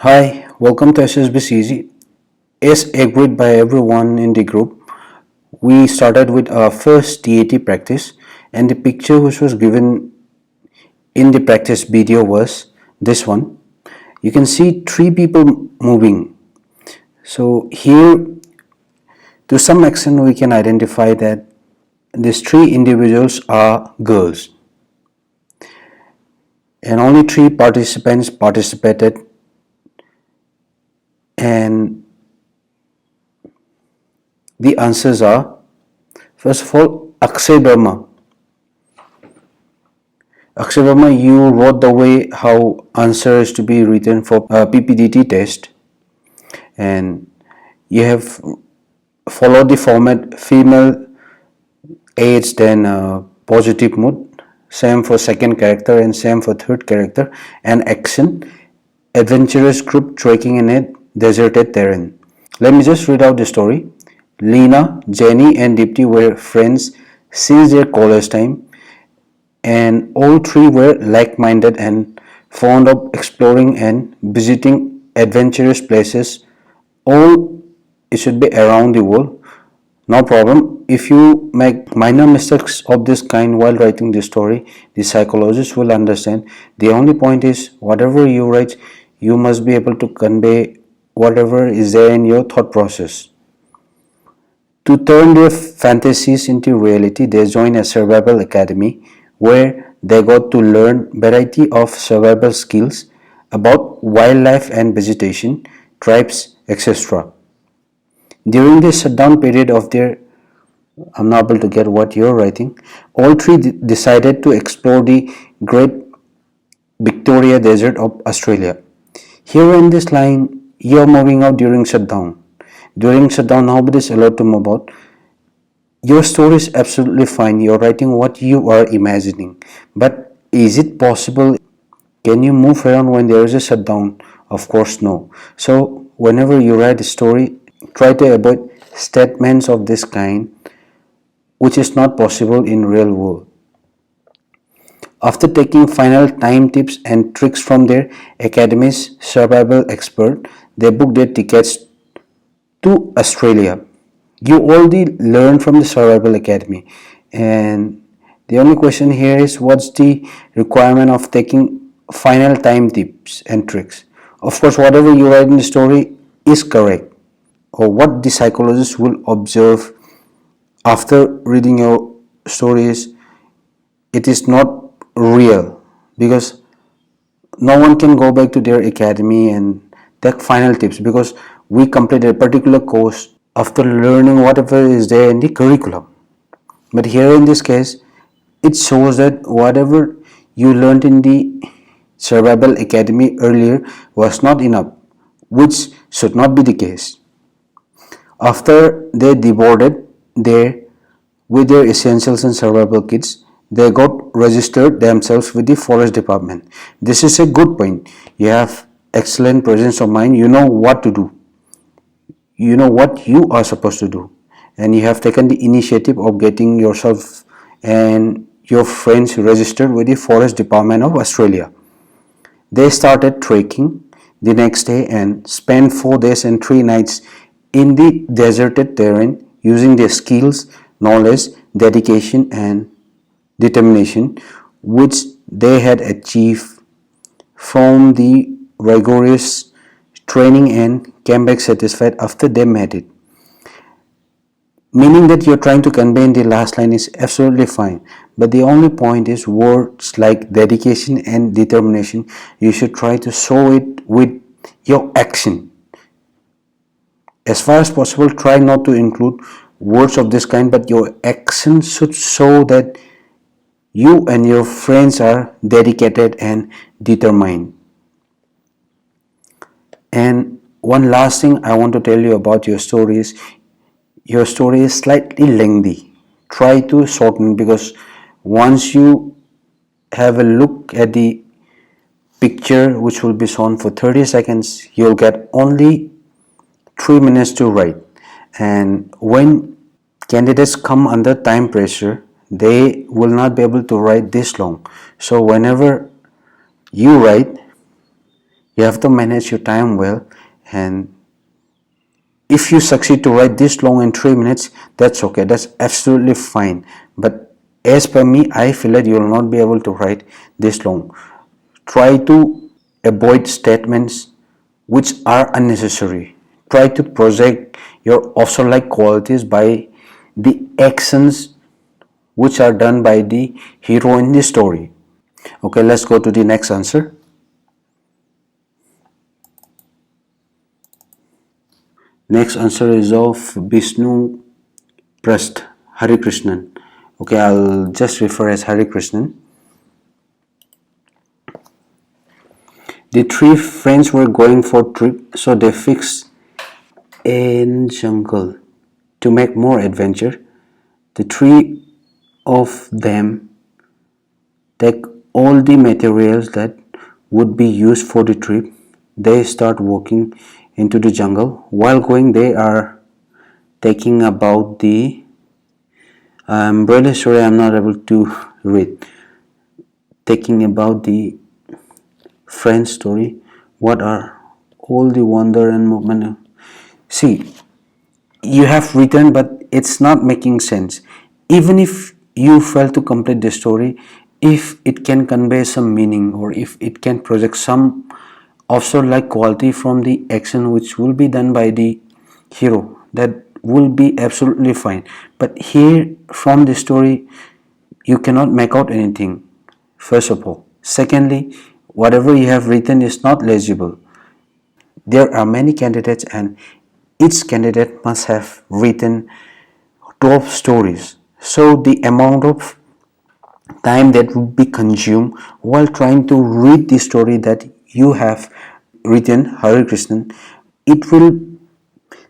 Hi, welcome to SSBCZ. As agreed by everyone in the group, we started with our first TAT practice, and the picture which was given in the practice video was this one. You can see three people moving. So here, to some extent, we can identify that these three individuals are girls, and only three participants participated. And the answers are, first of all, Akshay Burma. Akshay Verma, you wrote the way how answer is to be written for PPDT test, and you have followed the format female, age, then positive mood, same for second character and same for third character, and action, adventurous group trekking in a deserted terrain. Let me just read out the story. Lena, Jenny, and Dipti were friends since their college time, and all three were like-minded and fond of exploring and visiting adventurous places. All it should be around the world. No problem. If you make minor mistakes of this kind while writing the story, the psychologist will understand. The only point is, whatever you write, you must be able to convey whatever is there in your thought process. To turn their fantasies into reality, they joined a survival academy where they got to learn variety of survival skills about wildlife and vegetation, tribes, etc. During the shutdown period of their, I'm not able to get what you're writing, all three decided to explore the Great Victoria Desert of Australia. Here in this line, you're moving out during shutdown. During shutdown, nobody is allowed to move out. Your story is absolutely fine. You're writing what you are imagining. But is it possible? Can you move around when there is a shutdown? Of course, no. So, whenever you write a story, try to avoid statements of this kind, which is not possible in real world. After taking final time tips and tricks from their academy's survival expert, they booked their tickets to Australia. You already learned from the Survival Academy, and the only question here is, what's the requirement of taking final time tips and tricks? Of course, whatever you write in the story is correct, or what the psychologist will observe after reading your story is, it is not real, because no one can go back to their academy and take final tips, because we completed a particular course after learning whatever is there in the curriculum. But here in this case, it shows that whatever you learned in the survival academy earlier was not enough, which should not be the case. After they deboarded there with their essentials and survival kits, they got registered themselves with the forest department. This is a good point. You have excellent presence of mind. You know what to do. You know what you are supposed to do, and you have taken the initiative of getting yourself and your friends registered with the Forest Department of Australia. They started trekking the next day and spent 4 days and 3 nights in the deserted terrain using their skills, knowledge, dedication, and determination which they had achieved from the rigorous training, and came back satisfied after they made it. Meaning that you're trying to convey in the last line is absolutely fine, but the only point is, words like dedication and determination, you should try to show it with your action. As far as possible, try not to include words of this kind, but your action should show that you and your friends are dedicated and determined. And one last thing I want to tell you about your story is, your story is slightly lengthy. Try to shorten, because once you have a look at the picture which will be shown for 30 seconds, you'll get only 3 minutes to write. And when candidates come under time pressure, they will not be able to write this long. So whenever you write, You have to manage your time well, and if you succeed to write this long in 3 minutes, that's okay, that's absolutely fine. But as per me, I feel that you will not be able to write this long. Try to avoid statements which are unnecessary. Try to project your also like qualities by the actions which are done by the hero in the story. Okay, let's go to the next answer. Next answer is of Vishnu Prasth Hari Krishnan. Okay, I'll just refer as Hari Krishnan. The three friends were going for trip, so they fixed a jungle to make more adventure. The three of them take all the materials that would be used for the trip. They start walking into the jungle. While going, they are taking about the. I'm really sorry, I'm not able to read. Taking about the French story. What are all the wonder and movement? See, you have written, but it's not making sense. Even if you fail to complete the story, if it can convey some meaning or if it can project some also like quality from the action which will be done by the hero, that will be absolutely fine. But here from the story, you cannot make out anything, first of all. Secondly, whatever you have written is not legible. There are many candidates, and each candidate must have written 12 stories. So the amount of time that would be consumed while trying to read the story that you have written, Hari Krishnan, it will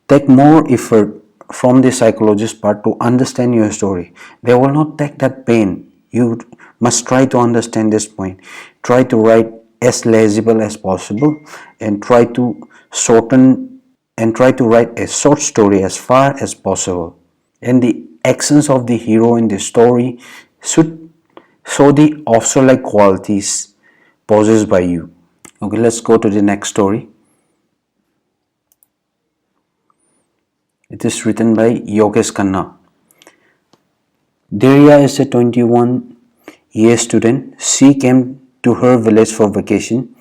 take more effort from the psychologist part to understand your story. They will not take that pain. You must try to understand this point. Try to write as legible as possible, and try to shorten and try to write a short story as far as possible. And the actions of the hero in the story should show the also like qualities possessed by you. Okay, let's go to the next story. It is written by Yogesh Khanna. Daria is a 21-year student. She came to her village for vacation.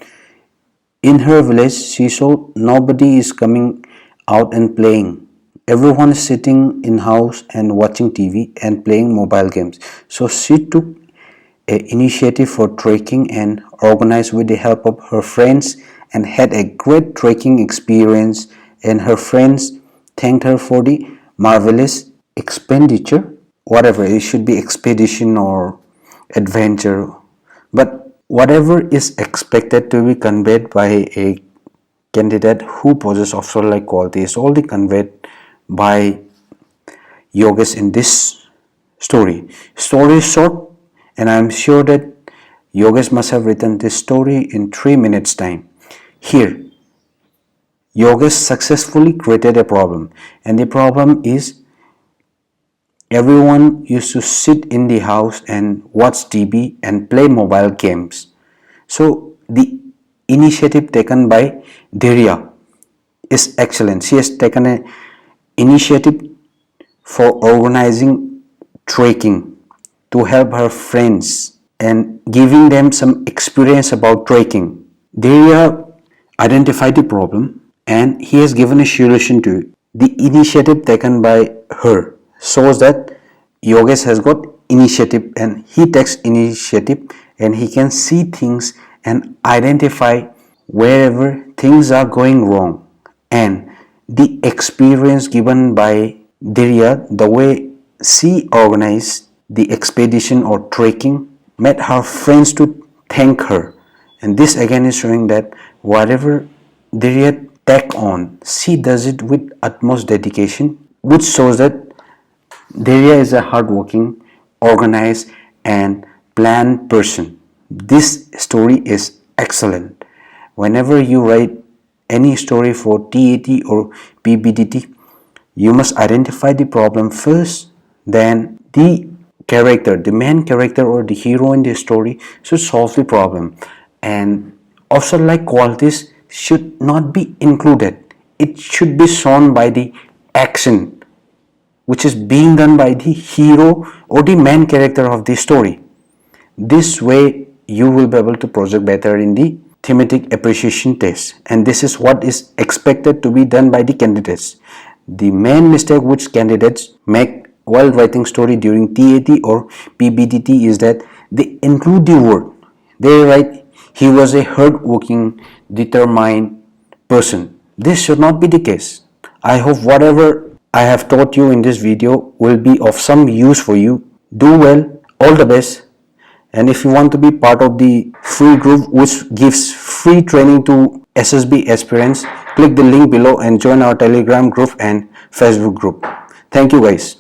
In her village, she saw nobody is coming out and playing. Everyone is sitting in house and watching TV and playing mobile games. So she took an initiative for trekking and organized with the help of her friends and had a great trekking experience, and her friends thanked her for the marvelous expenditure, whatever it should be, expedition or adventure, but whatever is expected to be conveyed by a candidate who possesses offshore like qualities all the conveyed by Yogesh in this story. Story is short, and I am sure that Yogesh must have written this story in 3 minutes time. Here, Yogesh successfully created a problem, and the problem is everyone used to sit in the house and watch TV and play mobile games. So the initiative taken by Daria is excellent. She has taken an initiative for organizing trekking to help her friends and giving them some experience about trekking. Daria identified the problem and he has given a solution to it. The initiative taken by her shows that Yogesh has got initiative, and he takes initiative and he can see things and identify wherever things are going wrong. And the experience given by Daria, the way she organized the expedition or trekking, made her friends to thank her. And this again is showing that whatever Daria take on, she does it with utmost dedication, which shows that Daria is a hardworking, organized, and planned person. This story is excellent. Whenever you write any story for TAT or PBDT, you must identify the problem first, then the character, the main character or the hero in the story should solve the problem. And also like qualities should not be included. It should be shown by the action which is being done by the hero or the main character of the story. This way you will be able to project better in the thematic appreciation test, and this is what is expected to be done by the candidates. The main mistake which candidates make while writing story during TAT or PBDT is that they include the word. They write he was a hard-working, determined person. This should not be the case. I hope whatever I have taught you in this video will be of some use for you. Do well, all the best. And if you want to be part of the free group which gives free training to SSB aspirants, click the link below and join our Telegram group and Facebook group. Thank you guys.